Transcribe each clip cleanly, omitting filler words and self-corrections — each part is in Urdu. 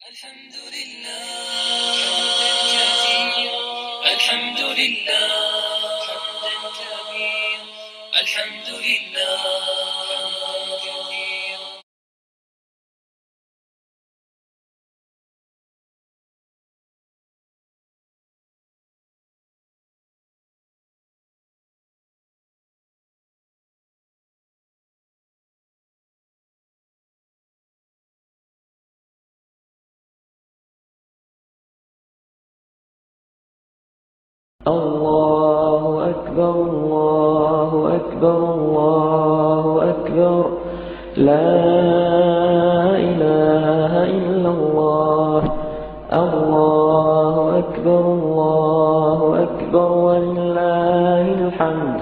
الحمد لله الحمد لله حمدا كثيرا الحمد لله كثيرا. الله أكبر الله أكبر الله أكبر لا إله إلا الله الله أكبر الله أكبر ولله الحمد.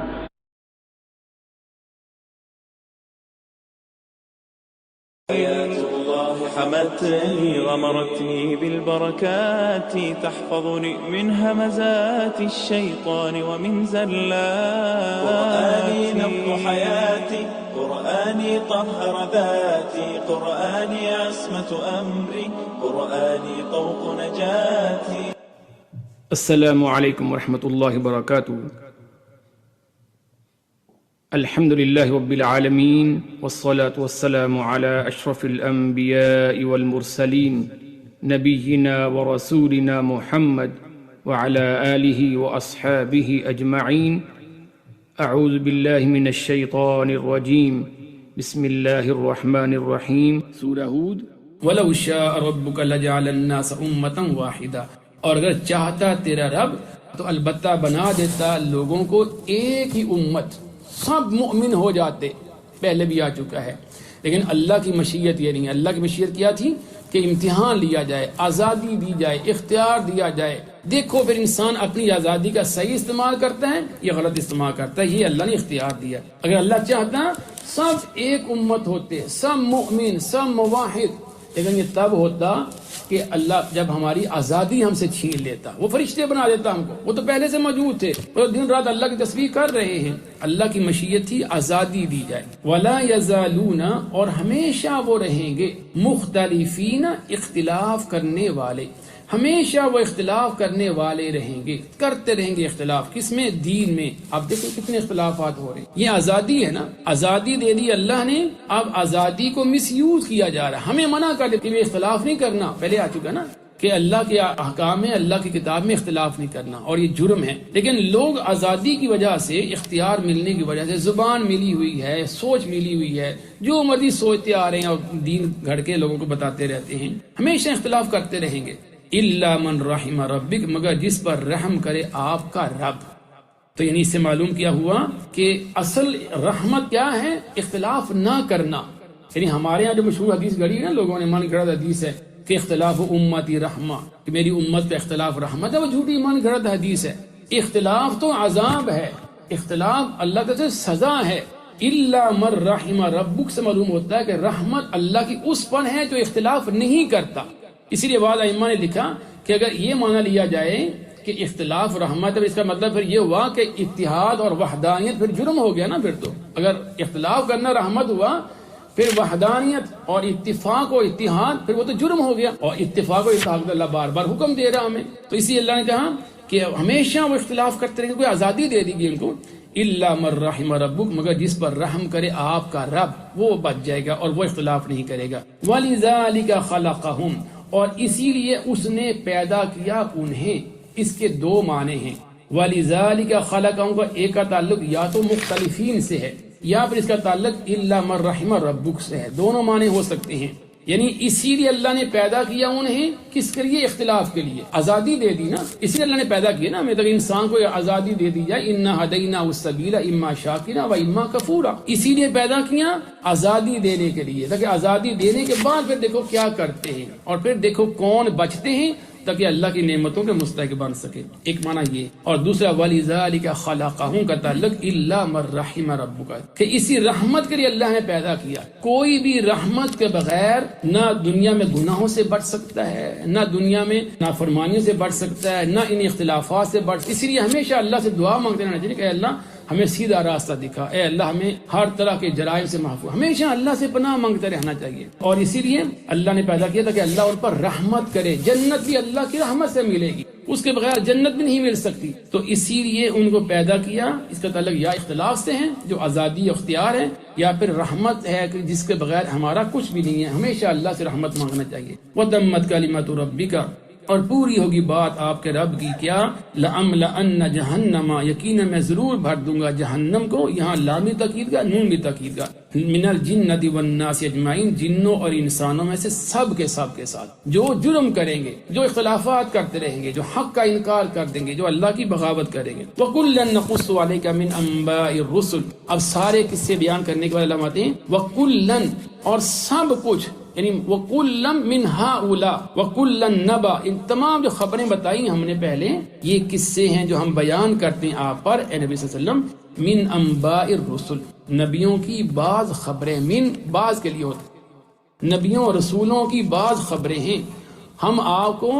آيات الله حمتني غمرتني بالبركات تحفظني من همزات الشيطان ومن زلات. قرآني نبض حياتي قرآني طهر ذاتي قرآني عصمة أمري قرآني طوق نجاتي. السلام علیکم ورحمۃ اللہ وبرکاتہ. الحمد للہ رب العالمین والصلاة والسلام على اشرف الانبیاء والمرسلین نبینا ورسولنا محمد وعلى آلہ واصحابہ اجمعین. اعوذ باللہ من الشیطان الرجیم. بسم اللہ الرحمن الرحیم. سورہ ہود. وَلَوْ شَاءَ رَبُّكَ لَجَعَلَ النَّاسَ أُمَّةً وَاحِدَةً. اور اگر چاہتا تیرا رب تو البتہ بنا دیتا لوگوں کو ایک ہی امت، سب مؤمن ہو جاتے. پہلے بھی آ چکا ہے، لیکن اللہ کی مشیت یہ نہیں ہے. اللہ کی مشیت کیا تھی کہ امتحان لیا جائے، آزادی دی جائے، اختیار دیا جائے. دیکھو پھر انسان اپنی آزادی کا صحیح استعمال کرتا ہے یا غلط استعمال کرتا ہے. یہ اللہ نے اختیار دیا. اگر اللہ چاہتا سب ایک امت ہوتے، سب مؤمن، سب موحد، لیکن یہ تب ہوتا کہ اللہ جب ہماری آزادی ہم سے چھین لیتا. وہ فرشتے بنا دیتا ہم کو. وہ تو پہلے سے موجود تھے، وہ دن رات اللہ کی تسبیح کر رہے ہیں. اللہ کی مشیت تھی آزادی دی جائے. وَلَا يَزَالُونَ. اور ہمیشہ وہ رہیں گے مختلفین، اختلاف کرنے والے. ہمیشہ وہ اختلاف کرنے والے رہیں گے، کرتے رہیں گے اختلاف. کس میں؟ دین میں. اب دیکھو کتنے اختلافات ہو رہے ہیں. یہ آزادی ہے نا، آزادی دے دی اللہ نے. اب آزادی کو مس یوز کیا جا رہا ہے. ہمیں منع کر دیتے کہ اختلاف نہیں کرنا. پہلے آ چکا نا کہ اللہ کے احکام میں، اللہ کی کتاب میں اختلاف نہیں کرنا، اور یہ جرم ہے. لیکن لوگ آزادی کی وجہ سے، اختیار ملنے کی وجہ سے، زبان ملی ہوئی ہے، سوچ ملی ہوئی ہے، جو مرضی سوچتے آ رہے ہیں اور دین گھڑ کے لوگوں کو بتاتے رہتے ہیں. ہمیشہ اختلاف کرتے رہیں گے. الا من رحم ربک. مگر جس پر رحم کرے آپ کا رب. تو یعنی اس سے معلوم کیا ہوا کہ اصل رحمت کیا ہے؟ اختلاف نہ کرنا. یعنی ہمارے یہاں جو مشہور حدیث گھڑی ہے نا لوگوں نے، من گھڑت حدیث ہے کہ اختلاف امتی رحمہ، کہ میری امت پہ اختلاف رحمت ہے. وہ جھوٹی من گھڑت حدیث ہے. اختلاف تو عذاب ہے، اختلاف اللہ کی طرف سے سزا ہے. الا من رحم ربک سے معلوم ہوتا ہے کہ رحمت اللہ کی اس پر ہے جو اختلاف نہیں کرتا. اسی لیے بعض ائمہ نے لکھا کہ اگر یہ معنی لیا جائے کہ اختلاف رحمت ہے، اس کا مطلب پھر یہ ہوا کہ اتحاد اور وحدانیت پھر جرم ہو گیا نا. پھر تو اگر اختلاف کرنا رحمت ہوا، پھر وحدانیت اور اتفاق و اتحاد پھر وہ تو جرم ہو گیا. اور اتفاق و اتحاد اللہ بار بار حکم دے رہا ہمیں. تو اسی اللہ نے کہا کہ ہمیشہ وہ اختلاف کرتے رہیں گے. کوئی آزادی دے دی گئی ان کو. الا من رحم ربک. مگر جس پر رحم کرے آپ کا رب، وہ بچ جائے گا اور وہ اختلاف نہیں کرے گا. وَلِذَلِكَ خَلَقَهُمْ. اور اسی لیے اس نے پیدا کیا انہیں. اس کے دو معنی ہیں. وَلِذَلِكَ خَلَقَهُمْ کا ایک کا تعلق یا تو مختلفین سے ہے، یا پھر اس کا تعلق الا من رحم ربک سے ہے. دونوں معنی ہو سکتے ہیں. یعنی اسی لیے اللہ نے پیدا کیا انہیں. کس کے لیے؟ اختلاف کے لیے. آزادی دے دی نا، اسی لیے اللہ نے پیدا کیا نا ہمیں، تاکہ انسان کو آزادی دے دی جائے. انا ہدیناہ السبیل اما شاکرا و اما کفورا. اسی لیے پیدا کیا آزادی دینے کے لیے، تاکہ آزادی دینے کے بعد پھر دیکھو کیا کرتے ہیں، اور پھر دیکھو کون بچتے ہیں، تاکہ اللہ کی نعمتوں کے مستحق بن سکے. ایک معنی یہ. اور دوسرا وَلِذَلِكَ خَلَقَهُمْ کا تعلق الا من رحم ربک، کہ اسی رحمت کے لیے اللہ نے پیدا کیا. کوئی بھی رحمت کے بغیر نہ دنیا میں گناہوں سے بچ سکتا ہے، نہ دنیا میں نافرمانیوں سے بچ سکتا ہے، نہ ان اختلافات سے بچ. اسی لیے ہمیشہ اللہ سے دعا مانگتے رہنا چاہیے کہ اے اللہ ہمیں سیدھا راستہ دکھا، اے اللہ ہمیں ہر طرح کے جرائم سے محفوظ، ہمیشہ اللہ سے پناہ مانگتے رہنا چاہیے۔ اور اسی لیے اللہ نے پیدا کیا تھا کہ اللہ ان پر رحمت کرے، جنت بھی اللہ کی رحمت سے ملے گی، اس کے بغیر جنت بھی نہیں مل سکتی، تو اسی لیے ان کو پیدا کیا۔ اس کا تعلق یا اختلاف سے ہے جو آزادی اختیار ہے، یا پھر رحمت ہے کہ جس کے بغیر ہمارا کچھ بھی نہیں ہے، ہمیشہ اللہ سے رحمت مانگنا چاہیے۔ وَتَمَّتْ كَلِمَةُ رَبِّكَ، اور پوری ہوگی بات آپ کے رب کی، کیا؟ لَأَمْلَأَنَّ جَهَنَّمَ، یقینا میں ضرور بھر دوں گا جہنم کو، یہاں لام بھی تاکید کا، نون بھی تاکید کا، من الجنۃ والناس اجمعین، جنوں اور انسانوں میں سے سب کے ساتھ جو جرم کریں گے، جو اختلافات کرتے رہیں گے، جو حق کا انکار کر دیں گے، جو اللہ کی بغاوت کریں گے۔ وَكُلًّا نَقُصُّ عَلَيْكَ مِنْ أَنْبَاءِ الرُّسُلِ، اب سارے قصے بیان کرنے کے بعد اللہ آتے ہیں وَكُلًّا، اور سب کچھ، یعنی وَكُلًّا مِنْ هَؤُلَاءِ وَكُلًّا نَبَأَ، ان تمام جو خبریں بتائی ہم نے پہلے، یہ قصے ہیں جو ہم بیان کرتے ہیں آپ پر اے نبی صلی اللہ علیہ وسلم، من انباء الرسل، نبیوں کی بعض خبریں، من بعض کے لیے ہوتا، نبیوں اور رسولوں کی بعض خبریں ہیں، ہم آپ کو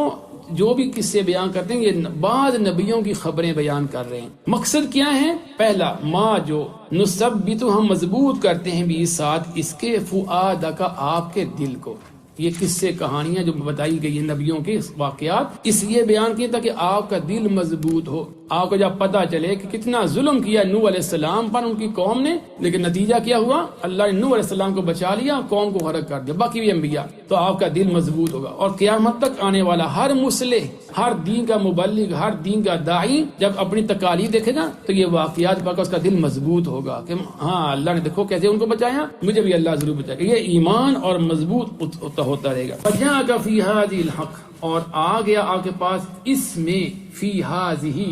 جو بھی قصے بیان کرتے ہیں یہ بعض نبیوں کی خبریں بیان کر رہے ہیں۔ مقصد کیا ہے؟ پہلا، ما جو نثبت، ہم مضبوط کرتے ہیں بھی ساتھ اس کے، فؤادک، آپ کے دل کو۔ یہ قصے کہانیاں جو بتائی گئی ہیں نبیوں کے واقعات، اس لیے بیان کیے تاکہ آپ کا دل مضبوط ہو، آپ کو جب پتہ چلے کہ کتنا ظلم کیا نوح علیہ السلام پر ان کی قوم نے، لیکن نتیجہ کیا ہوا؟ اللہ نے نوح علیہ السلام کو بچا لیا، قوم کو غرق کر دیا، باقی بھی انبیاء، تو آپ کا دل مضبوط ہوگا۔ اور قیامت تک آنے والا ہر مصلح، ہر دین کا مبلغ، ہر دین کا داعی جب اپنی تکالیف دیکھے گا تو یہ واقعات پڑھ کر اس کا دل مضبوط ہوگا کہ ہاں اللہ نے دیکھو کیسے ان کو بچایا، مجھے بھی اللہ ضرور بچائے گا۔ یہ ایمان اور مضبوط ہوتا رہے گا۔ فَجَاءَكَ فِي هَذِهِ الْحَقُّ، اور آ گیا آپ کے پاس اس میں، فی هَذِهِ،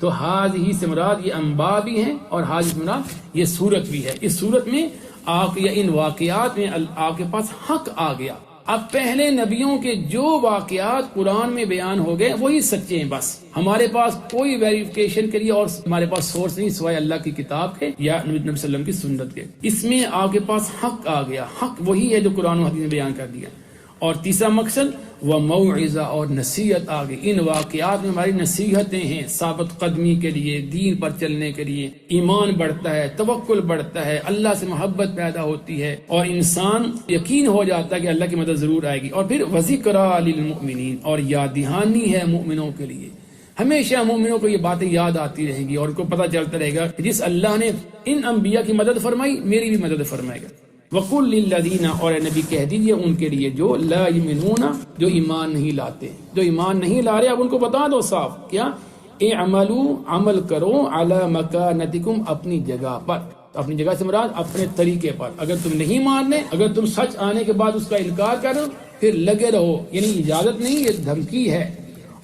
تو هَذِهِ سے مراد یہ انباء بھی ہیں، اور هَذِهِ سے مراد یہ سورت بھی ہے۔ اس سورت میں آپ یا ان واقعات میں آپ کے پاس حق آ گیا۔ اب پہلے نبیوں کے جو واقعات قرآن میں بیان ہو گئے وہی سچے ہیں، بس ہمارے پاس کوئی ویریفیکیشن کے لیے اور ہمارے پاس سورس نہیں سوائے اللہ کی کتاب کے یا نبی صلی اللہ علیہ وسلم کی سنت کے۔ اس میں آپ کے پاس حق آ گیا، حق وہی ہے جو قرآن و حدیث میں بیان کر دیا۔ اور تیسرا مقصد وہ موعظہ، اور نصیحت آ گئی۔ ان واقعات میں ہماری نصیحتیں ہیں ثابت قدمی کے لیے، دین پر چلنے کے لیے، ایمان بڑھتا ہے، توکل بڑھتا ہے، اللہ سے محبت پیدا ہوتی ہے، اور انسان یقین ہو جاتا ہے کہ اللہ کی مدد ضرور آئے گی۔ اور پھر وذکریٰ للمؤمنین، اور یاد دہانی ہے مومنوں کے لیے، ہمیشہ مومنوں کو یہ باتیں یاد آتی رہیں گی اور ان کو پتہ چلتا رہے گا کہ جس اللہ نے ان انبیاء کی مدد فرمائی میری بھی مدد فرمائے گا۔ وَقُلْ لِلَّذِينَ، اور نبی کہہ دیجئے ان کے لیے جو لا یؤمنون، جو ایمان نہیں لاتے، جو ایمان نہیں لا رہے، اب ان کو بتا دو صاف، کیا؟ اعملوا، عمل کرو، علی مکانتکم، اپنی جگہ پر، اپنی جگہ سے مراد اپنے طریقے پر۔ اگر تم نہیں ماننے، اگر تم سچ آنے کے بعد اس کا انکار کرو، پھر لگے رہو، یعنی اجازت نہیں، یہ دھمکی ہے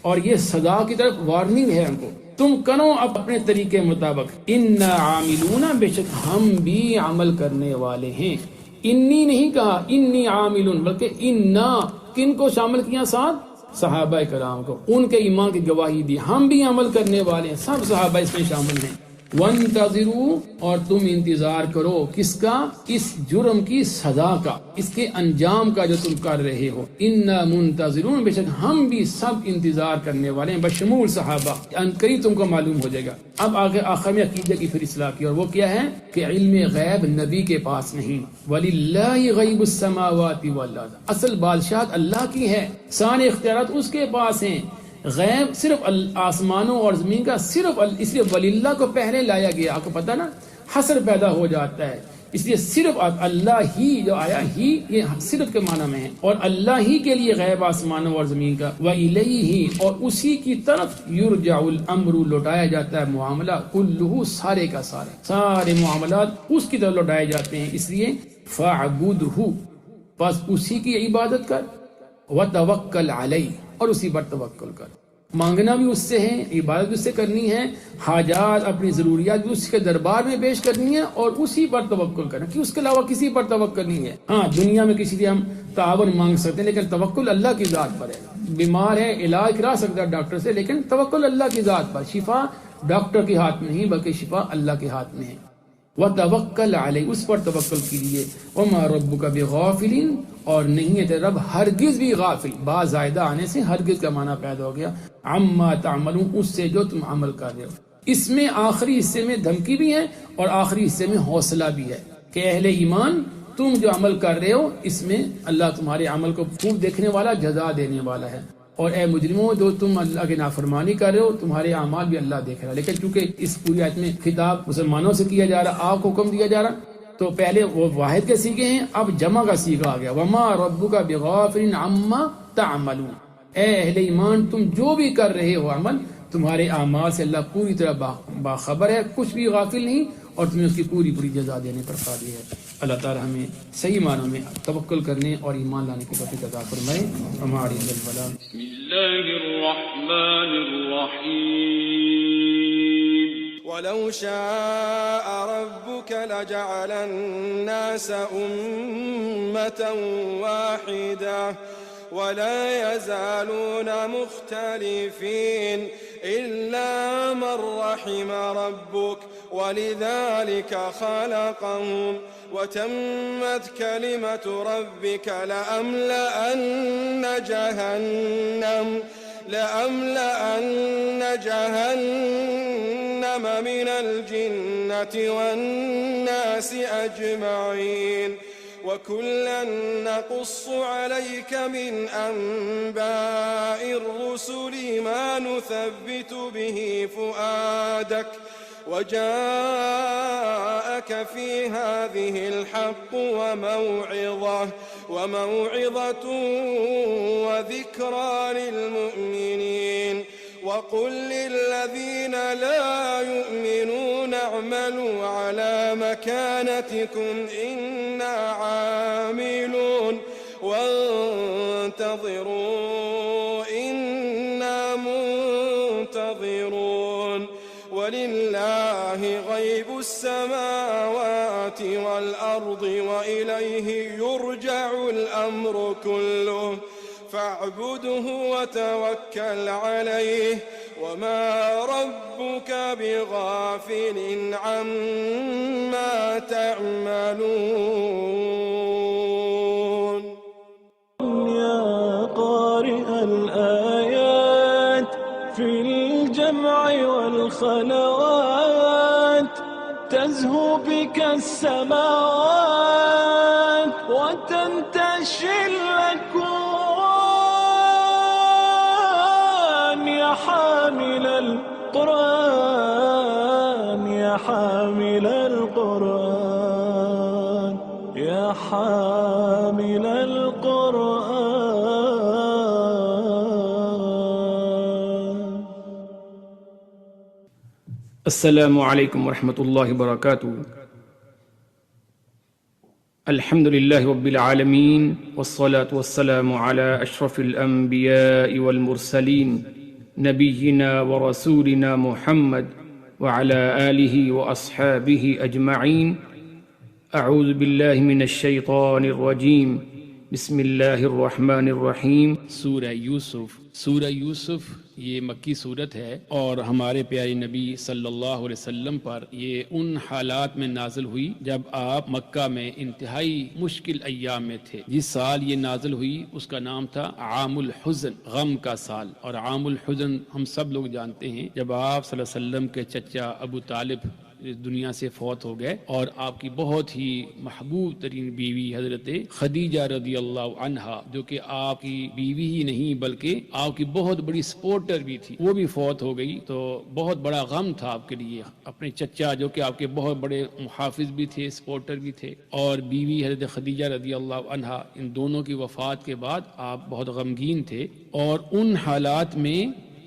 اور یہ سزا کی طرف وارننگ ہے ہم کو، تم کرو اپنے طریقے مطابق۔ انا عاملون، بے شک ہم بھی عمل کرنے والے ہیں۔ انی نہیں کہا انی عاملون، بلکہ انا، کن کو شامل کیا ساتھ؟ صحابہ کرام کو، ان کے ایمان کی گواہی دی، ہم بھی عمل کرنے والے ہیں، سب صحابہ اس میں شامل ہیں۔ وانتظروا، اور تم انتظار کرو، کس کا؟ اس جرم کی سزا کا، اس کے انجام کا جو تم کر رہے ہو۔ انا منتظرون، بے شک ہم بھی سب انتظار کرنے والے ہیں، بشمول صحابہ، قریب تم کو معلوم ہو جائے گا۔ اب آگے آخر میں عقیدے کی پھر اصلاح کی، اور وہ کیا ہے کہ علم غیب نبی کے پاس نہیں، وَلِلَّهِ غَيْبُ السَّمَاوَاتِ وَالْأَرْضِ، اصل بادشاہت اللہ کی ہے، سارے اختیارات اس کے پاس ہیں، غیب صرف آسمانوں اور زمین کا صرف اس لیے وللہ کو پہلے لایا گیا، آپ کو پتہ نا حصر پیدا ہو جاتا ہے، اس لیے صرف اللہ ہی جو آیا ہی یہ صرف کے معنی میں ہے، اور اللہ ہی کے لیے غیب آسمانوں اور زمین کا، وَإِلَيْهِ، اور اسی کی طرف یرجع الامر، لوٹایا جاتا ہے معاملہ، کلہ، سارے کا سارا، سارے معاملات اس کی طرف لوٹائے جاتے ہیں، اس لیے فَاعْبُدْهُ، بس اسی کی عبادت کر، وَتَوَكَّلْ عَلَيْهِ، اور اسی پر توکل کر، مانگنا بھی اس سے ہے، عبادت بھی اس سے کرنی ہے، حاجات اپنی ضروریات بھی اس کے دربار میں پیش کرنی ہے، اور اسی پر توکل کرنا، کہ اس کے علاوہ کسی پر توکل نہیں ہے۔ ہاں دنیا میں کسی سے ہم تعاون مانگ سکتے ہیں، لیکن توکل اللہ کی ذات پر ہے۔ بیمار ہے، علاج کرا سکتا ہے ڈاکٹر سے، لیکن توکل اللہ کی ذات پر، شفا ڈاکٹر کے ہاتھ میں نہیں بلکہ شفا اللہ کے ہاتھ میں ہے۔ وَتَوَكَّلْ عَلَيْهِ، اس پر توکل کیجیے۔ وَمَا رَبُّكَ بِغَافِلٍ، اور نہیں ہے تیرا رب ہرگز بھی غافل، با زائدہ آنے سے ہرگز کا معنی پیدا ہو گیا، عَمَّا تَعْمَلُونَ، اس سے جو تم عمل کر رہے ہو۔ اس میں آخری حصے میں دھمکی بھی ہے اور آخری حصے میں حوصلہ بھی ہے کہ اہل ایمان تم جو عمل کر رہے ہو اس میں اللہ تمہارے عمل کو خوب دیکھنے والا، جزا دینے والا ہے، اور اے مجرموں جو تم اللہ کی نافرمانی کر رہے ہو تمہارے اعمال بھی اللہ دیکھ رہا ہے۔ لیکن چونکہ اس پوری آیت میں خطاب مسلمانوں سے کیا جا رہا، آپ کو حکم دیا جا رہا، تو پہلے وہ واحد کے سیغے ہیں، اب جمع کا سیغہ آ گیا، وما ربک بغافل عما تعملون، اے اہل ایمان تم جو بھی کر رہے ہو عمل، تمہارے اعمال سے اللہ پوری طرح باخبر ہے، کچھ بھی غافل نہیں، اور تمہیں اس کی پوری جزا دینے پر قادر ہے۔ اللہ تعالی ہمیں صحیح معنوں میں توکل کرنے اور ایمان لانے کی توفیق عطا فرمائے۔ ہمارے البلاغ بسم الله الرحمن الرحيم ولو شاء ربك لجعل الناس أمة واحدة ولا يزالون مختلفين إلا من رحم ربك ولذلك خلقهم وتمت كلمة ربك لأملأن جهنم من الجنة والناس أجمعين وكلا نقص عليك من أنباء الرسل ما نثبت به فؤادك وجاءك في هذه الحق وموعظة وذكرى للمؤمنين وقل للذين لا يؤمنون اعملوا على مكانتكم إنا عاملون وانتظروا إنا منتظرون ولله غيب السماوات والأرض وإليه يرجع الأمر كله فاعبده وتوكل عليه وما ربك بغافل عما تعملون يا قارئ الآيات في الجمع والخلوات تزهو بك السماوات وتنتشي الأكوان يا حامل القرآن يا حامل القرآن يا حامل القرآن. السلام علیکم ورحمۃ اللہ وبرکاتہ. الحمد للہ رب العالمین والصلاة والسلام علی اشرف الانبیاء والمرسلین نبینا ورسولنا محمد وعلى آلہ واصحابہ اجمعین. اعوذ باللہ من الشیطان الرجیم. بسم اللہ الرحمن الرحیم. سورہ یوسف یہ مکی صورت ہے اور ہمارے پیارے نبی صلی اللہ علیہ وسلم پر یہ ان حالات میں نازل ہوئی جب آپ مکہ میں انتہائی مشکل ایام میں تھے. جس سال یہ نازل ہوئی اس کا نام تھا عام الحزن، غم کا سال. اور عام الحزن ہم سب لوگ جانتے ہیں جب آپ صلی اللہ علیہ وسلم کے چچا ابو طالب اس دنیا سے فوت ہو گئے اور آپ کی بہت ہی محبوب ترین بیوی حضرت خدیجہ رضی اللہ عنہا، جو کہ آپ کی بیوی ہی نہیں بلکہ آپ کی بہت بڑی سپورٹر بھی تھی، وہ بھی فوت ہو گئی. تو بہت بڑا غم تھا آپ کے لیے. اپنے چچا جو کہ آپ کے بہت بڑے محافظ بھی تھے، سپورٹر بھی تھے، اور بیوی حضرت خدیجہ رضی اللہ عنہا، ان دونوں کی وفات کے بعد آپ بہت غمگین تھے. اور ان حالات میں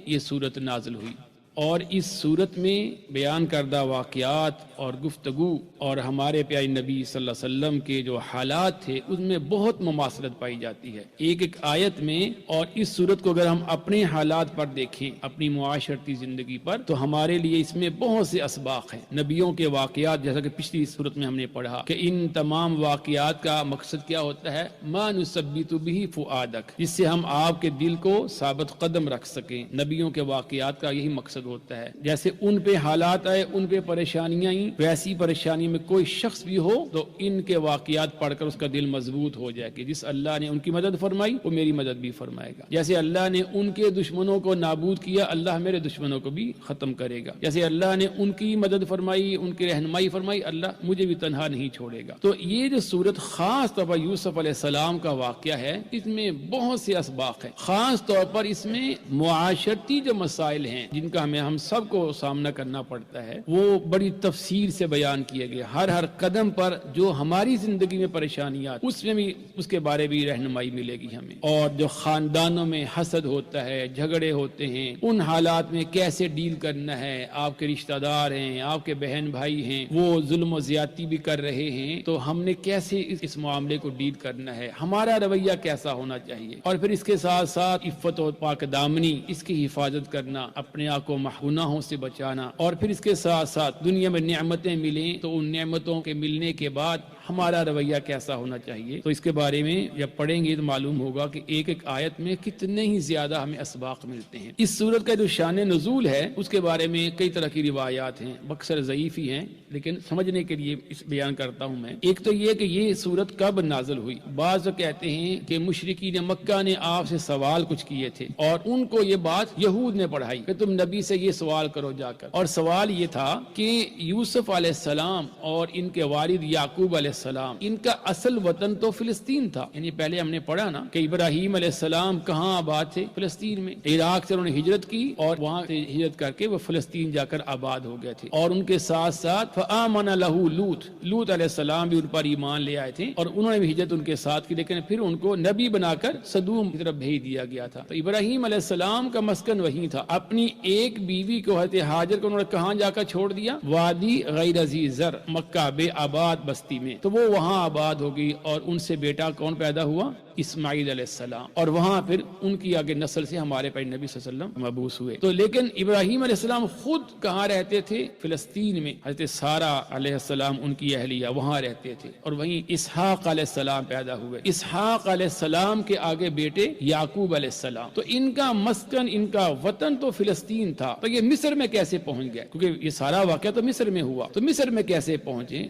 یہ صورت نازل ہوئی. اور اس صورت میں بیان کردہ واقعات اور گفتگو اور ہمارے پیارے نبی صلی اللہ علیہ وسلم کے جو حالات تھے اس میں بہت مماثلت پائی جاتی ہے ایک ایک آیت میں. اور اس صورت کو اگر ہم اپنے حالات پر دیکھیں، اپنی معاشرتی زندگی پر، تو ہمارے لیے اس میں بہت سے اسباق ہیں. نبیوں کے واقعات، جیسا کہ پچھلی صورت میں ہم نے پڑھا کہ ان تمام واقعات کا مقصد کیا ہوتا ہے؟ ما نثبت به فؤادک، جس سے ہم آپ کے دل کو ثابت قدم رکھ سکیں. نبیوں کے واقعات کا یہی مقصد ہوتا ہے. جیسے ان پہ حالات آئے، ان پہ پریشانیاں آئیں، ویسی پریشانی میں کوئی شخص بھی ہو تو ان کے واقعات پڑھ کر اس کا دل مضبوط ہو جائے کہ جس اللہ نے ان کی مدد فرمائی وہ میری مدد بھی فرمائے گا. جیسے اللہ نے ان کے دشمنوں کو نابود کیا، اللہ میرے دشمنوں کو بھی ختم کرے گا. جیسے اللہ نے ان کی مدد فرمائی، ان کی رہنمائی فرمائی، اللہ مجھے بھی تنہا نہیں چھوڑے گا. تو یہ جو سورت خاص طور پر یوسف علیہ السلام کا واقعہ ہے، اس میں بہت سے اسباق ہیں. خاص طور پر اس میں معاشرتی جو مسائل ہیں جن کا ہم سب کو سامنا کرنا پڑتا ہے وہ بڑی تفصیل سے بیان کیے گئے. ہر قدم پر جو ہماری زندگی میں پریشانیاں اس میں بھی اس کے بارے بھی رہنمائی ملے گی ہمیں. اور جو خاندانوں میں حسد ہوتا ہے، جھگڑے ہوتے ہیں، ان حالات میں کیسے ڈیل کرنا ہے. آپ کے رشتہ دار ہیں، آپ کے بہن بھائی ہیں، وہ ظلم و زیادتی بھی کر رہے ہیں، تو ہم نے کیسے اس معاملے کو ڈیل کرنا ہے، ہمارا رویہ کیسا ہونا چاہیے. اور پھر اس کے ساتھ ساتھ عفت و پاک دامنی، اس کی حفاظت کرنا، اپنے آپ کو گناہوں سے بچانا. اور پھر اس کے ساتھ ساتھ دنیا میں نعمتیں ملیں تو ان نعمتوں کے ملنے کے بعد ہمارا رویہ کیسا ہونا چاہیے. تو اس کے بارے میں جب پڑھیں گے تو معلوم ہوگا کہ ایک ایک آیت میں کتنے ہی زیادہ ہمیں اسباق ملتے ہیں. اس سورت کا جو شان نزول ہے اس کے بارے میں کئی طرح کی روایات ہیں، اکثر ضعیف ہی ہیں، لیکن سمجھنے کے لیے اس بیان کرتا ہوں میں. ایک تو یہ کہ یہ سورت کب نازل ہوئی. بعض کہتے ہیں کہ مشرکین مکہ نے آپ سے سوال کچھ کیے تھے اور ان کو یہ بات یہود نے پڑھائی کہ تم نبی سے یہ سوال کرو جا کر. اور سوال یہ تھا کہ یوسف علیہ السلام اور ان کے والد یعقوب علیہ السلام، ان کا اصل وطن تو فلسطین تھا. یعنی پہلے ہم نے پڑھا نا کہ ابراہیم علیہ السلام کہاں آباد تھے؟ فلسطین میں. عراق سے انہوں نے ہجرت کی اور وہاں سے ہجرت کر کے وہ فلسطین جا کر آباد ہو گئے تھے. اور ان کے ساتھ ساتھ فآمن لہ لوط علیہ السلام بھی ان پر ایمان لے آئے تھے اور انہوں نے بھی ہجرت ان کے ساتھ کی، لیکن پھر ان کو نبی بنا کر سدوم کی طرف بھیج دیا گیا تھا. تو ابراہیم علیہ السلام کا مسکن وہیں تھا. اپنی ایک بیوی کو حضرت ہاجر کو انہوں نے کہاں جا کر چھوڑ دیا؟ وادی غیر ذی زر، مکہ بے آباد بستی میں. تو وہ وہاں آباد ہو گئی اور ان سے بیٹا کون پیدا ہوا؟ اسماعیل علیہ السلام. اور وہاں پھر ان کی آگے نسل سے ہمارے پیارے نبی صلی اللہ علیہ وسلم مبعوث ہوئے. تو لیکن ابراہیم علیہ السلام خود کہاں رہتے تھے؟ فلسطین میں. حضرت سارہ علیہ السلام ان کی اہلیہ وہاں رہتے تھے. اور وہیں اسحاق علیہ السلام پیدا ہوئے. اسحاق علیہ السلام کے آگے بیٹے یعقوب علیہ السلام. تو ان کا مسکن، ان کا وطن تو فلسطین تھا. تو یہ مصر میں کیسے پہنچ گئے؟ کیونکہ یہ سارا واقعہ تو مصر میں ہوا. تو مصر میں کیسے پہنچے؟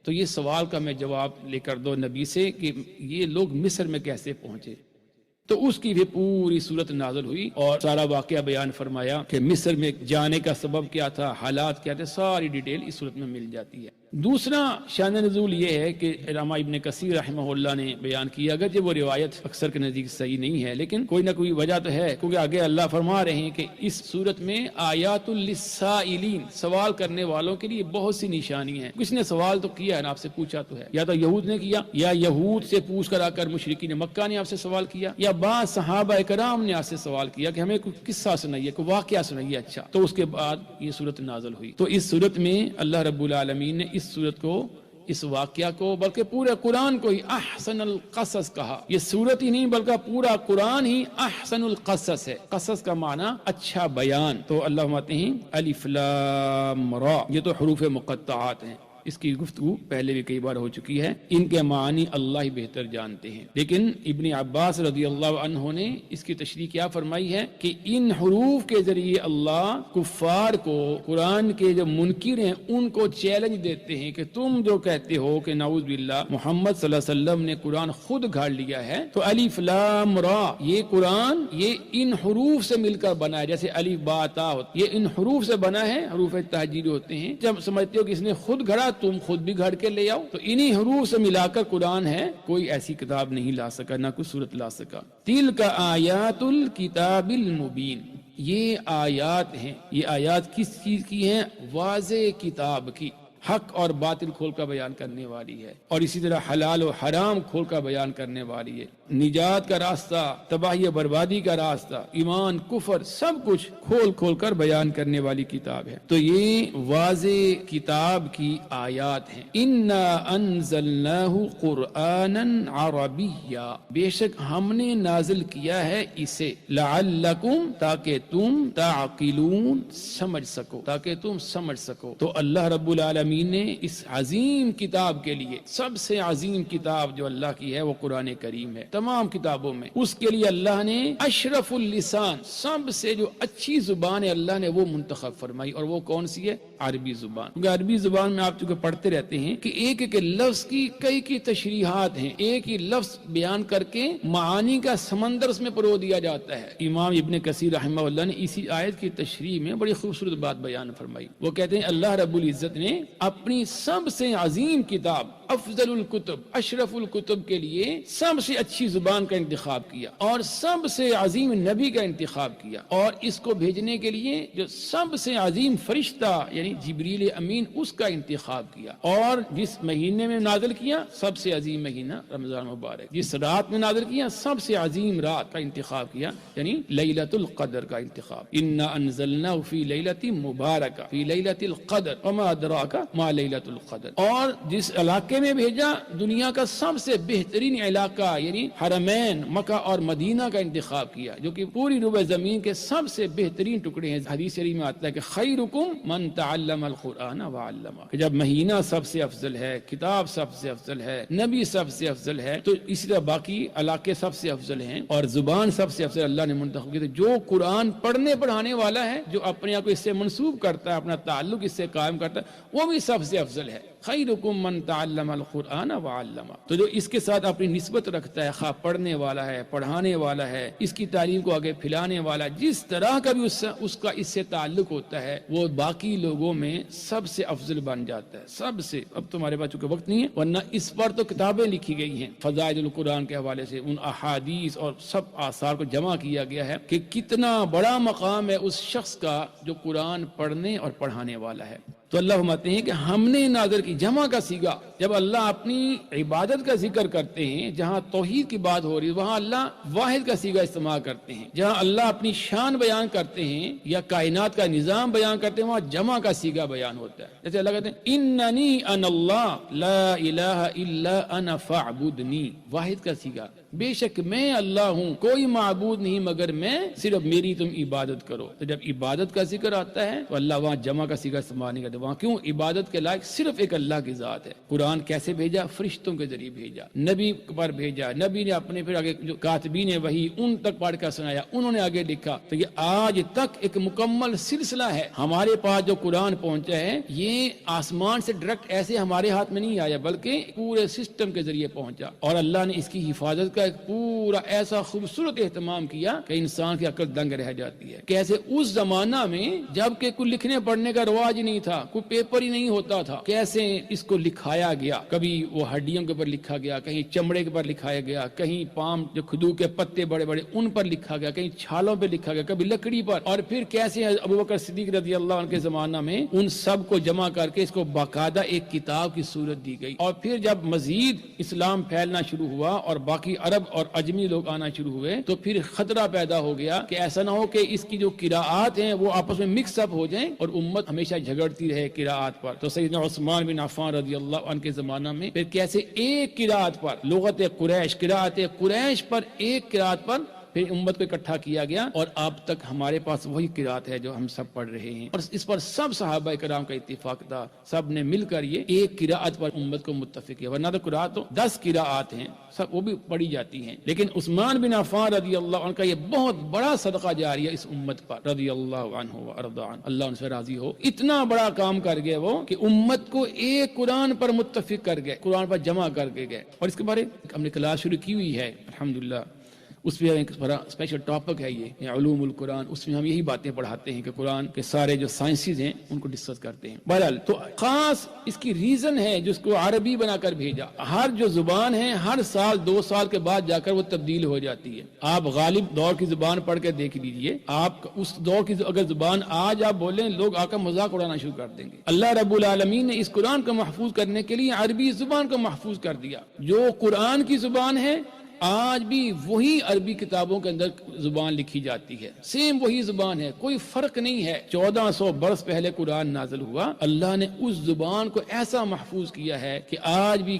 تو یہ سوال کا میں جواب لے کر دو نبی سے کہ یہ لوگ مصر میں کیسے پہنچے. تو اس کی بھی پوری صورت نازل ہوئی اور سارا واقعہ بیان فرمایا کہ مصر میں جانے کا سبب کیا تھا، حالات کیا تھے، ساری ڈیٹیل اس صورت میں مل جاتی ہے. دوسرا شان نزول یہ ہے کہ علامہ ابن کثیر رحمہ اللہ نے بیان کیا، اگرچہ وہ روایت اکثر کے نزدیک صحیح نہیں ہے لیکن کوئی نہ کوئی وجہ تو ہے، کیونکہ آگے اللہ فرما رہے ہیں کہ اس صورت میں آیات للسائلین، سوال کرنے والوں کے لیے بہت سی نشانی ہیں. کس نے سوال تو کیا ہے نا، آپ سے پوچھا تو ہے، یا تو یہود نے کیا، یا یہود سے پوچھ کر آ کر مشرکین مکہ نے آپ سے سوال کیا، یا بعض صحابہ کرام نے آپ سے سوال کیا کہ ہمیں کوئی قصہ سنائیے، کوئی واقعہ سنائیے. اچھا، تو اس کے بعد یہ صورت نازل ہوئی. تو اس صورت میں اللہ رب العالمین نے اس صورت کو، اس واقعہ کو، بلکہ پورے قرآن کو ہی احسن القصص کہا. یہ صورت ہی نہیں بلکہ پورا قرآن ہی احسن القصص ہے. قصص کا معنی اچھا بیان. تو اللہ فرماتے ہیں الف لام را، یہ تو حروف مقطعات ہیں. اس کی گفتگو پہلے بھی کئی بار ہو چکی ہے. ان کے معنی اللہ ہی بہتر جانتے ہیں. لیکن ابن عباس رضی اللہ عنہ نے اس کی تشریح کیا فرمائی ہے کہ ان حروف کے ذریعے اللہ کفار کو، قرآن کے جو منکر ہیں ان کو چیلنج دیتے ہیں کہ تم جو کہتے ہو کہ نعوذ باللہ محمد صلی اللہ علیہ وسلم نے قرآن خود گھاڑ لیا ہے، تو الف لام را، یہ قرآن یہ ان حروف سے مل کر بنا ہے. جیسے الف با تا، یہ ان حروف سے بنا ہے، حروف تہجیر ہوتے ہیں. جب سمجھتے ہو کہ اس نے خود گھڑا، تم خود بھی گھڑ کے لے آؤ. تو انہی حروف سے ملا کر قرآن ہے. کوئی ایسی کتاب نہیں لا سکا، نہ کوئی صورت لا سکا. تلک آیات الکتاب المبین، یہ آیات ہیں. یہ آیات کس چیز کی ہیں؟ واضح کتاب کی. حق اور باطل کھول کر بیان کرنے والی ہے، اور اسی طرح حلال و حرام کھول کر بیان کرنے والی ہے. نجات کا راستہ، تباہی و بربادی کا راستہ، ایمان کفر، سب کچھ کھول کھول کر بیان کرنے والی کتاب ہے. تو یہ واضح کتاب کی آیات ہیں. انا انزلناہ قرآنا عربیا، بے شک ہم نے نازل کیا ہے اسے، لعلکم، تاکہ تم تعقلون، سمجھ سکو، تاکہ تم سمجھ سکو. تو اللہ رب العالمین العالمین نے اس عظیم کتاب کے لیے، سب سے عظیم کتاب جو اللہ کی ہے وہ قرآن کریم ہے تمام کتابوں میں، اس کے لیے اللہ نے اشرف اللسان، سب سے جو اچھی زبان ہے اللہ نے وہ منتخب فرمائی، اور وہ کون سی ہے؟ عربی زبان۔ کیونکہ عربی زبان میں آپ چونکہ پڑھتے رہتے ہیں کہ ایک ایک لفظ کی کئی تشریحات ہیں، ایک ہی لفظ بیان کر کے معانی کا سمندر اس میں پرو دیا جاتا ہے۔ امام ابن کثیر رحمہ اللہ نے اسی آیت کی تشریح میں بڑی خوبصورت بات بیان فرمائی۔ وہ کہتے ہیں اللہ رب العزت نے اپنی سب سے عظیم کتاب، افضل الکتب، اشرف الکتب کے لیے سب سے اچھی زبان کا انتخاب کیا، اور سب سے عظیم نبی کا انتخاب کیا، اور اس کو بھیجنے کے لیے جو سب سے عظیم فرشتہ یعنی جبریل امین اس کا انتخاب کیا، اور جس مہینے میں نازل کیا سب سے عظیم مہینہ رمضان مبارک، جس رات میں نازل کیا سب سے عظیم رات کا انتخاب کیا یعنی لیلۃ القدر کا انتخاب۔ انا انزلناہ فی لیلۃ مبارکہ فی لیلۃ القدر وما ادراک ما لیلۃ القدر، اور جس علاقے میں بھیجا دنیا کا سب سے بہترین علاقہ یعنی حرمین مکہ اور مدینہ کا انتخاب کیا، جو کہ پوری ربع زمین کے سب سے بہترین ٹکڑے ہیں۔ حدیث شریف میں آتا ہے کہ خیرکم من تعلم القرآن وعلمہ، کہ جب مہینہ سب سے افضل ہے، کتاب سب سے افضل ہے، نبی سب سے افضل ہے، تو اسی طرح باقی علاقے سب سے افضل ہیں اور زبان سب سے افضل اللہ نے منتخب کی۔ تو جو قرآن پڑھنے پڑھانے والا ہے، جو اپنے آپ کو اس سے منسوب کرتا ہے، اپنا تعلق اس سے قائم کرتا ہے، وہ بھی سب سے افضل ہے۔ خیرکم من تعلم القرآن وعلمہ، تو جو اس کے ساتھ اپنی نسبت رکھتا ہے، خواہ پڑھنے والا ہے، پڑھانے والا ہے، اس کی تعلیم کو آگے پھیلانے والا، جس طرح کا بھی اس کا اس سے تعلق ہوتا ہے، وہ باقی لوگوں میں سب سے افضل بن جاتا ہے، سب سے۔ اب تمہارے پاس چونکہ وقت نہیں ہے، ورنہ اس پر تو کتابیں لکھی گئی ہیں فضائل القرآن کے حوالے سے، ان احادیث اور سب آثار کو جمع کیا گیا ہے کہ کتنا بڑا مقام ہے اس شخص کا جو قرآن پڑھنے اور پڑھانے والا ہے۔ تو اللہ فرماتے ہیں کہ ہم نے نازل کی، جمع کا سیگا، جب اللہ اپنی عبادت کا ذکر کرتے ہیں، جہاں توحید کی بات ہو رہی ہے وہاں اللہ واحد کا سیگا استعمال کرتے ہیں، جہاں اللہ اپنی شان بیان کرتے ہیں یا کائنات کا نظام بیان کرتے ہیں وہاں جمع کا سیگا بیان ہوتا ہے۔ جیسے اللہ کہتے ہیں اننی انا اللہ لا الہ الا انا فاعبدنی، واحد کا سیگا، بے شک میں اللہ ہوں، کوئی معبود نہیں مگر میں، صرف میری تم عبادت کرو۔ تو جب عبادت کا ذکر آتا ہے تو اللہ وہاں جمع کا سیگا استعمال نہیں کرتے، وہاں کیوں؟ عبادت کے لائق صرف ایک اللہ کی ذات ہے۔ قرآن کیسے بھیجا؟ فرشتوں کے ذریعے بھیجا، نبی پر بھیجا، نبی نے اپنے پھر آگے جو کاتبین وحی ان تک پڑھ کر سنایا، انہوں نے آگے لکھا۔ تو یہ آج تک ایک مکمل سلسلہ ہے۔ ہمارے پاس جو قرآن پہنچا ہے یہ آسمان سے ڈائریکٹ ایسے ہمارے ہاتھ میں نہیں آیا، بلکہ پورے سسٹم کے ذریعے پہنچا، اور اللہ نے اس کی حفاظت کا ایک پورا ایسا خوبصورت اہتمام کیا کہ انسان کی عقل دنگ رہ جاتی ہے۔ کیسے اس زمانہ میں جب کہ کوئی لکھنے پڑھنے کا رواج ہی نہیں تھا، کوئی پیپر ہی نہیں ہوتا تھا، کیسے اس کو لکھایا گیا، کبھی وہ ہڈیوں کے اوپر لکھا گیا، کہیں چمڑے کے اوپر لکھایا گیا، کہیں پام جو کھجور کے پتے بڑے بڑے ان پر لکھا گیا، کہیں چھالوں پہ لکھا گیا، کبھی لکڑی پر، اور پھر کیسے ابوبکر صدیق رضی اللہ عنہ کے زمانہ میں ان سب کو جمع کر کے اس کو باقاعدہ ایک کتاب کی صورت دی گئی۔ اور پھر جب مزید اسلام پھیلنا شروع ہوا اور باقی عرب اور اجمی لوگ آنا شروع ہوئے تو پھر خطرہ پیدا ہو گیا کہ ایسا نہ ہو کہ اس کی جو قراءات ہیں وہ آپس میں مکس اپ ہو جائیں اور امت ہمیشہ جھگڑتی رہے قراءات پر۔ تو سیدنا عثمان بن عفان رضی اللہ عنہ کے زمانہ میں پھر کیسے ایک قراءت پر، لغت قریش، قراءت قریش پر، ایک قراءت پر پھر امت کو اکٹھا کیا گیا، اور اب تک ہمارے پاس وہی قراءت ہے جو ہم سب پڑھ رہے ہیں، اور اس پر سب صحابہ کرام کا اتفاق تھا، سب نے مل کر یہ ایک قراءت پر امت کو متفق کیا۔ ورنہ تو قراءت تو 10 قراءات ہیں، سب وہ بھی پڑھی جاتی ہیں، لیکن عثمان بن عفان رضی اللہ عنہ کا یہ بہت بڑا صدقہ جاریہ اس امت پر رضی اللہ عنہ وارضى عنہ، اللہ ان سے راضی ہو، اتنا بڑا کام کر گئے وہ کہ امت کو ایک قرآن پر متفق کر گئے، قرآن پر جمع کر کے گئے۔ اور اس کے بارے ہم نے کلاس شروع کی ہوئی ہے الحمدللہ، اس میں ایک بڑا اسپیشل ٹاپک ہے یہ علوم القرآن، اس میں ہم یہی باتیں پڑھاتے ہیں کہ قرآن کے سارے جو سائنسز ہیں ان کو ڈسکس کرتے ہیں۔ بہرحال تو خاص اس کی ریزن ہے جس کو عربی بنا کر بھیجا۔ ہر جو زبان ہے ہر سال 2 سال کے بعد جا کر وہ تبدیل ہو جاتی ہے۔ آپ غالب دور کی زبان پڑھ کے دیکھ لیجئے، آپ اس دور کی اگر زبان آج آپ بولیں لوگ آ کر مذاق اڑانا شروع کر دیں گے۔ اللہ رب العالمین نے اس قرآن کو محفوظ کرنے کے لیے عربی زبان کو محفوظ کر دیا۔ جو قرآن کی زبان ہے آج بھی وہی عربی کتابوں کے اندر زبان لکھی جاتی ہے، سیم وہی زبان ہے، کوئی فرق نہیں ہے۔ 1400 برس پہلے قرآن نازل ہوا، اللہ نے اس زبان کو ایسا محفوظ کیا ہے کہ آج بھی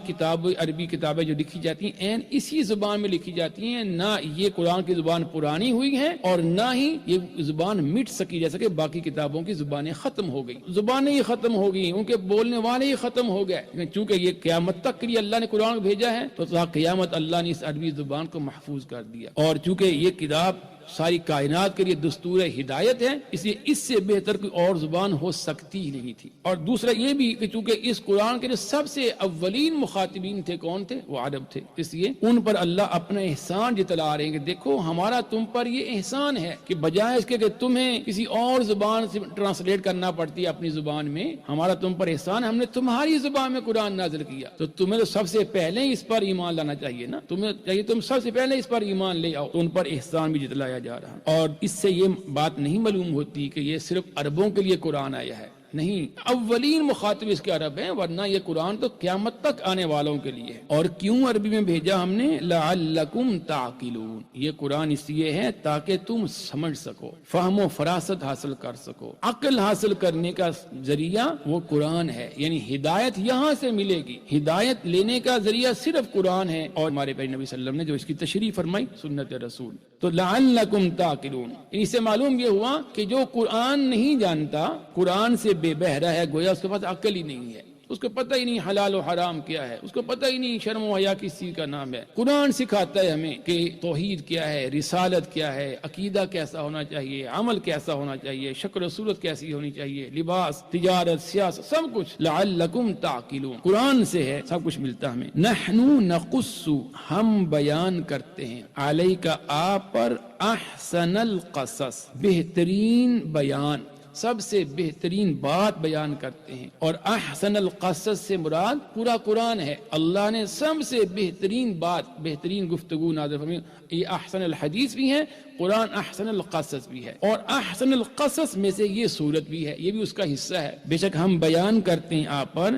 عربی کتابیں جو لکھی جاتی ہیں این اسی زبان میں لکھی جاتی ہیں، نہ یہ قرآن کی زبان پرانی ہوئی ہے اور نہ ہی یہ زبان مٹ سکی جیسا کہ باقی کتابوں کی زبانیں ختم ہو گئی، زبانیں ہی ختم ہو گئی، ان کے بولنے والے ہی ختم ہو گئے، لیکن چونکہ یہ قیامت تک کے لیے اللہ نے قرآن کو بھیجا ہے تو تا قیامت اللہ نے اس عربی زبان کو محفوظ کر دیا، اور چونکہ یہ کتاب ساری کائنات کے لیے دستور ہدایت ہے، اس لیے اس سے بہتر کوئی اور زبان ہو سکتی ہی نہیں تھی۔ اور دوسرا یہ بھی کہ چونکہ اس قرآن کے جو سب سے اولین مخاطبین تھے کون تھے؟ وہ عرب تھے، اس لیے ان پر اللہ اپنا احسان جتلا رہے ہیں کہ دیکھو ہمارا تم پر یہ احسان ہے کہ بجائے اس کے کہ تمہیں کسی اور زبان سے ٹرانسلیٹ کرنا پڑتی ہے اپنی زبان میں، ہمارا تم پر احسان، ہم نے تمہاری زبان میں قرآن نازل کیا، تو تمہیں تو سب سے پہلے اس پر ایمان لانا چاہیے نا، تمہیں چاہیے تم سب سے پہلے اس پر ایمان لے آؤ، تو ان پر احسان بھی جتلایا جا رہا۔ اور اس سے یہ بات نہیں معلوم ہوتی کہ یہ صرف عربوں کے لیے قرآن آیا ہے، نہیں، اولین مخاطب اس کے عرب ہیں، ورنہ یہ قرآن تو قیامت تک آنے والوں کے لیے ہے۔ اور کیوں عربی میں بھیجا ہم نے؟ لعلکم تعقلون، یہ قرآن اس لیے ہے تاکہ تم سمجھ سکو، فہم و فراست حاصل کر سکو، عقل حاصل کرنے کا ذریعہ وہ قرآن ہے، یعنی ہدایت یہاں سے ملے گی، ہدایت لینے کا ذریعہ صرف قرآن ہے، اور ہمارے پیارے نبی صلی اللہ علیہ وسلم نے جو اس کی تشریح فرمائی سنت رسول، تو لعلکم تعقلون، اس سے معلوم یہ ہوا کہ جو قرآن نہیں جانتا، قرآن سے بے بہرا ہے، گویا اس کے پاس عقل ہی نہیں ہے، اس کو پتہ ہی نہیں حلال و حرام کیا ہے، اس کو پتہ ہی نہیں شرم و حیا کس چیز کا نام ہے۔ قرآن سکھاتا ہے ہمیں کہ توحید کیا ہے، رسالت کیا ہے، عقیدہ کیسا ہونا چاہیے، عمل کیسا ہونا چاہیے، شکل و صورت کیسی ہونی چاہیے، لباس، تجارت، سیاست، سب کچھ لعلکم تعقلون، قرآن سے ہے، سب کچھ ملتا ہمیں۔ نحن نقص، ہم بیان کرتے ہیں، علیک، آپ پر، احسن القصص، بہترین بیان، سب سے بہترین بات بیان کرتے ہیں، اور احسن القصص سے مراد پورا قرآن ہے، اللہ نے سب سے بہترین بات، بہترین گفتگو نازل فرمائی، یہ احسن الحدیث بھی ہے، قرآن احسن القصص بھی ہے، اور احسن القصص میں سے یہ سورت بھی ہے، یہ بھی اس کا حصہ ہے۔ بے شک ہم بیان کرتے ہیں آپ پر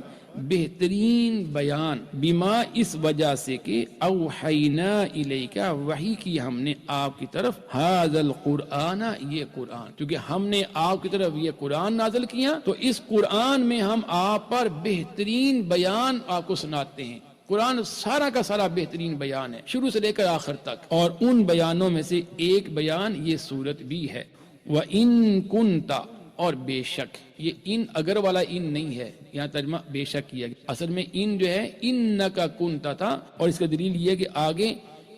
بہترین بیان، بما، اس وجہ سے کہ اوحینا الیک، وحی کی ہم نے آپ کی طرف، ھذا القرآن، یہ قرآن، کیونکہ ہم نے آپ کی طرف یہ قرآن نازل کیا تو اس قرآن میں ہم آپ پر بہترین بیان آپ کو سناتے ہیں۔ قرآن سارا کا سارا بہترین بیان ہے، شروع سے لے کر آخر تک، اور ان بیانوں میں سے ایک بیان یہ سورت بھی ہے۔ وَإِن كُنْتَ، اور بے شک، یہ ان اگر والا ان نہیں ہے، یہاں ترجمہ بے شک کیا گیا، اصل میں ان جو ہے انکا کنتا تھا، اور اس کا دلیل یہ کہ آگے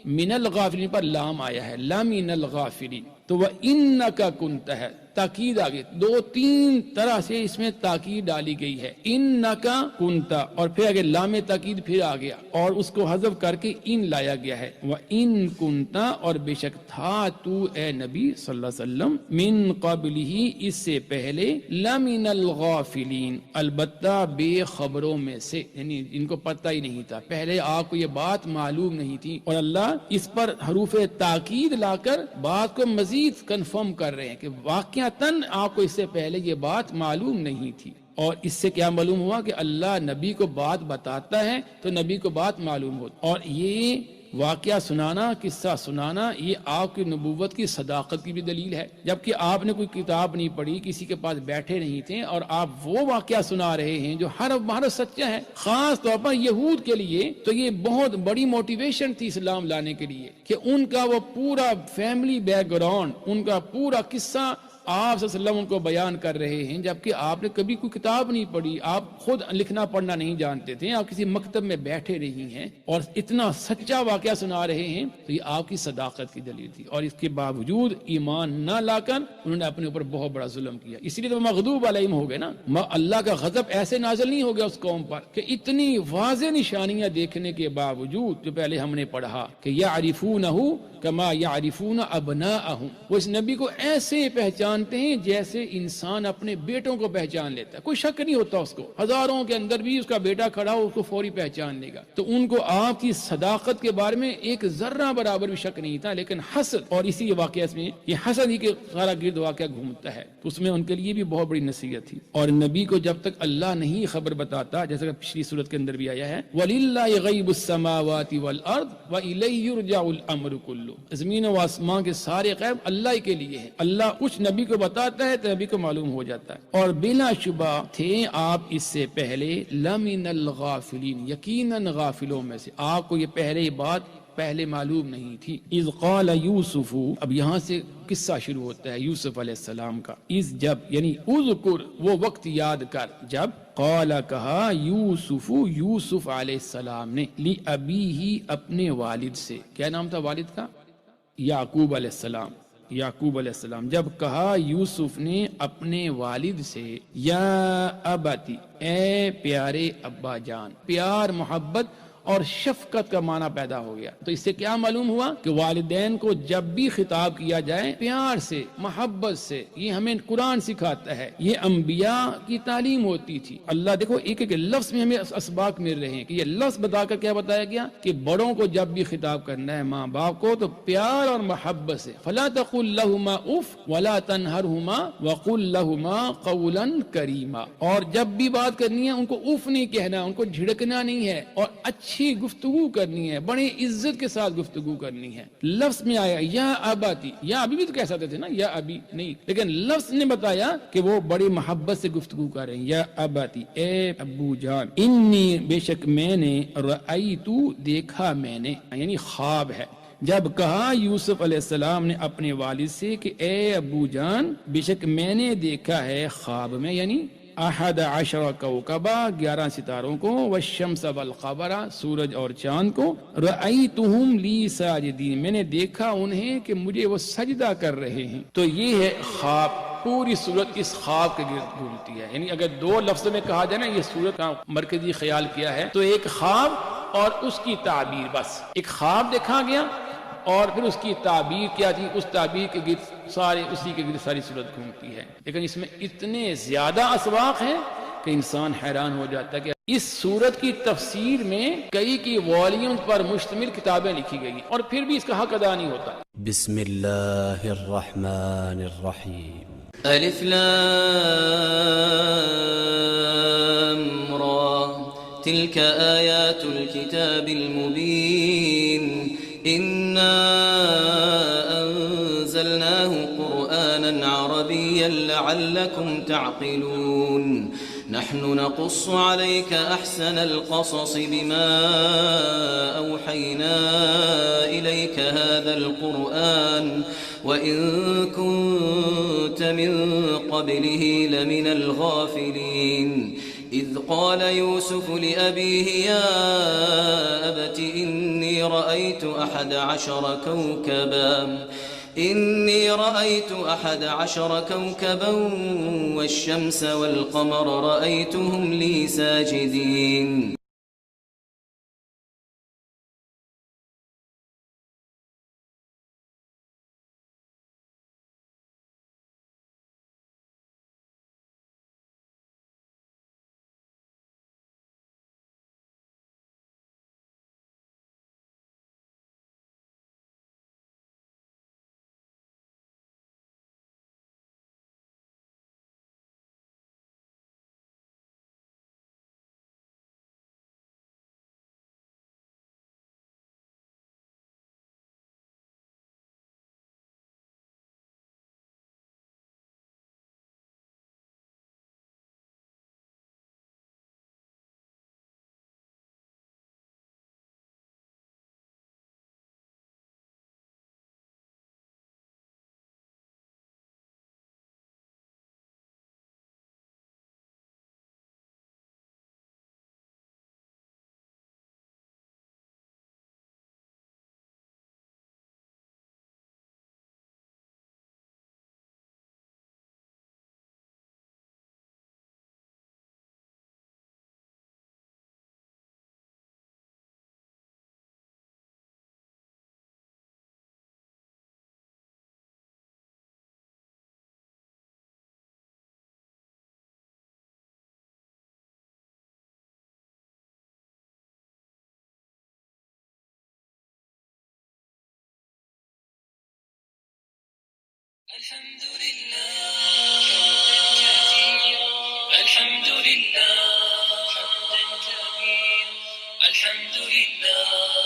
من الغافلین پر لام آیا ہے، لا من الغافلین، تو وہ انکا کنتا ہے، تاکید آگے، دو تین طرح سے اس میں تاکید ڈالی گئی ہے، انکا کنتا، اور پھر آگے لام تاکید پھر آ گیا، اور اس کو حذف کر کے ان لایا گیا ہے، وَإِن كُنْتَ، اور بے شک تھا تو اے نبی صلی اللہ علیہ وسلم، من قبلہ، اس سے پہلے، لَمِنَ الْغَافِلِينَ، البتہ بے خبروں میں سے، یعنی ان کو پتہ ہی نہیں تھا، پہلے آپ کو یہ بات معلوم نہیں تھی، اور اللہ اس پر حروف تاکید لا کر بات کو مزید کنفرم کر رہے ہیں کہ واقعتاً آپ کو اس سے پہلے یہ بات معلوم نہیں تھی۔ اور اس سے کیا معلوم ہوا کہ اللہ نبی کو بات بتاتا ہے تو نبی کو بات معلوم ہوتی، اور یہ واقعہ سنانا، قصہ سنانا، یہ آپ کی نبوت کی صداقت کی بھی دلیل ہے، جبکہ آپ نے کوئی کتاب نہیں پڑھی، کسی کے پاس بیٹھے نہیں تھے، اور آپ وہ واقعہ سنا رہے ہیں جو ہر بہت سچا ہے۔ خاص طور پر یہود کے لیے تو یہ بہت بڑی موٹیویشن تھی اسلام لانے کے لیے، کہ ان کا وہ پورا فیملی بیک گراؤنڈ، ان کا پورا قصہ آپ صلی اللہ علیہ وسلم ان کو بیان کر رہے ہیں، جبکہ آپ نے کبھی کوئی کتاب نہیں پڑھی، آپ خود لکھنا پڑھنا نہیں جانتے تھے، آپ کسی مکتب میں بیٹھے نہیں ہیں، اور اتنا سچا واقعہ سنا رہے ہیں، تو یہ آپ کی صداقت کی دلیل تھی، اور اس کے باوجود ایمان نہ لا کر انہوں نے اپنے اوپر بہت بڑا ظلم کیا، اس لیے تو مغضوب علیہم ہو گئے نا، اللہ کا غضب ایسے نازل نہیں ہو گیا اس قوم پر کہ اتنی واضح نشانیاں دیکھنے کے باوجود، جو پہلے ہم نے پڑھا کہ یعرفونہ کما یعرفون ابناءہم، وہ اس نبی کو ایسے پہچان پہچانتے ہیں جیسے انسان اپنے بیٹوں کو پہچان لیتا ہے، کوئی شک نہیں ہوتا اس کو، ہزاروں کے اندر بھی اس کا بیٹا کھڑا ہو اس کو فوری پہچان لے گا۔ تو ان کو آپ کی صداقت کے بارے میں ایک ذرہ برابر بھی شک نہیں تھا، لیکن حسد، اور اسی واقعہ میں یہ حسد ہی کے سارا گرد واقعہ گھومتا ہے، اس میں ان کے لیے بھی بہت بڑی نصیحت تھی۔ اور نبی کو جب تک اللہ نہیں خبر بتاتا، جیسا کہ پچھلی صورت کے اندر بھی آیا ہے وَلِلَّهِ غَيْبُ السَّمَاوَاتِ وَالْأَرْضِ وَإِلَيْهِ يُرْجَعُ الْأَمْرُ كُلُّهُ، زمین و آسمان کے سارے غیب اللہ ہی کے لیے ہے، اللہ کچھ نبی کو بتاتا ہے تو نبی کو معلوم ہو جاتا ہے۔ اور بلا شبہ تھے آپ اس سے پہلے لَمِنَ الْغَافِلِينَ، یقیناً غافلوں میں سے، آپ کو یہ پہلے بات پہلے معلوم نہیں تھی۔ اذ قال یوسف، اب یہاں سے قصہ شروع ہوتا ہے یوسف علیہ السلام کا۔ اذ جب، یعنی اذکر وہ وقت یاد کر جب، قال کہا یوسف، یوسف علیہ السلام نے، لی ابیہ اپنے والد سے، کیا نام تھا والد کا؟ یعقوب علیہ السلام، یعقوب علیہ السلام، جب کہا یوسف نے اپنے والد سے، یا ابتی، اے پیارے ابا جان، پیار، محبت اور شفقت کا معنی پیدا ہو گیا۔ تو اس سے کیا معلوم ہوا کہ والدین کو جب بھی خطاب کیا جائے پیار سے، محبت سے، یہ ہمیں قرآن سکھاتا ہے، یہ انبیاء کی تعلیم ہوتی تھی۔ اللہ دیکھو ایک ایک لفظ میں ہمیں اسباق مل رہے ہیں کہ یہ لفظ بتا کر کیا بتایا گیا کہ بڑوں کو جب بھی خطاب کرنا ہے، ماں باپ کو، تو پیار اور محبت سے، فلا تقل لهما اف ولا تنهرهما وقل لهما قولا کریما، اور جب بھی بات کرنی ہے ان کو اف نہیں کہنا، ان کو جھڑکنا نہیں ہے، اور اچھی گفتگو کرنی ہے، بڑی عزت کے ساتھ گفتگو کرنی ہے۔ لفظ میں آیا یا اباتی، یا ابھی بھی تو کہہ سکتے تھے نا، یا ابھی نہیں، لیکن لفظ نے بتایا کہ وہ بڑی محبت سے گفتگو کر رہے ہیں، یا اباتی، اے ابو جان، انی، بے شک میں نے، رأیتو، دیکھا میں نے، یعنی خواب ہے۔ جب کہا یوسف علیہ السلام نے اپنے والد سے کہ اے ابو جان، بے شک میں نے دیکھا ہے خواب میں، یعنی 11 کوكبا، 11 ستاروں کو، والشمس والقمر، سورج اور چاند کو، رأیتہم لی ساجدین، میں نے دیکھا انہیں کہ مجھے وہ سجدہ کر رہے ہیں۔ تو یہ ہے خواب، پوری صورت اس خواب کے گرد گھومتی ہے، یعنی اگر دو لفظوں میں کہا جائے نا یہ صورت کا مرکزی خیال کیا ہے، تو ایک خواب اور اس کی تعبیر، بس ایک خواب دیکھا گیا اور پھر اس کی تعبیر کیا تھی، اس تعبیر کے گرد سارے، اسی کے گرد ساری صورت گھومتی ہے۔ لیکن اس میں اتنے زیادہ اسباق ہیں کہ انسان حیران ہو جاتا ہے کہ اس صورت کی تفسیر میں کئی کی والیوم پر مشتمل کتابیں لکھی گئی اور پھر بھی اس کا حق ادا نہیں ہوتا۔ بسم اللہ الرحمن الرحیم۔ ألف لام را تلك آيات الكتاب المبين إنا أنزلناه قرآنا عربيا لعلكم تعقلون نحن نقص عليك أحسن القصص بما أوحينا إليك هذا القرآن وإن كنت من قبله لمن الغافلين إذ قال يوسف لأبيه يا أبت إني رأيت 11 كوكبا والشمس والقمر رأيتهم لي ساجدين الحمد لله الحمد لله الحمد لله